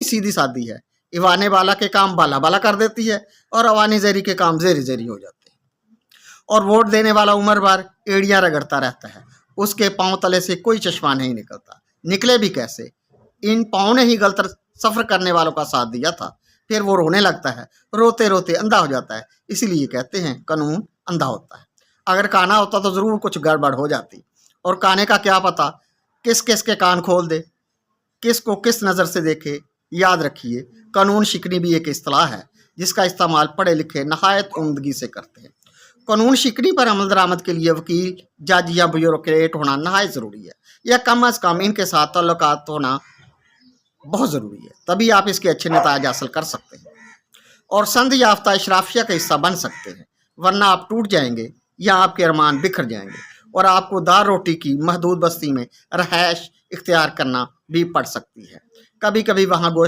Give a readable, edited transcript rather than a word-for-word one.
सीधी सादी है। इवाने वाला के काम बाला बाला कर देती है और अवानी ज़ेरी के काम ज़ेरी ज़ेरी हो जाते हैं। और वोट देने वाला उम्र भर एड़ियाँ रगड़ता रहता है, उसके पाँव तले से कोई चश्मा नहीं निकलता। निकले भी कैसे? इन पाँव ने ही गलत सफ़र करने वालों का साथ दिया था। फिर वो रोने लगता है, रोते रोते अंधा हो जाता है। इसीलिए कहते हैं कानून अंधा होता है। अगर काना होता तो ज़रूर कुछ गड़बड़ हो जाती। और काने का क्या पता किस किस के कान खोल दे, किस को किस नज़र से देखे। याद रखिए, कानून शिकनी भी एक इस्तिलाह है जिसका इस्तेमाल पढ़े लिखे नहायत उम्दगी से करते हैं। कानून शिकनी पर अमल दरामद के लिए वकील, जज या ब्यूरोक्रेट होना नहायत ज़रूरी है, या कम अज़ कम इनके साथ ताल्लुकात होना बहुत ज़रूरी है। तभी आप इसके अच्छे नताज हासिल कर सकते हैं और संध याफ्ता इशराफिया का हिस्सा बन सकते हैं, वरना आप टूट जाएंगे या आपके अरमान बिखर जाएंगे और आपको दार रोटी की महदूद बस्ती में रहायश इख्तियार करना भी पड़ सकती है। कभी कभी वहाँ गोश्त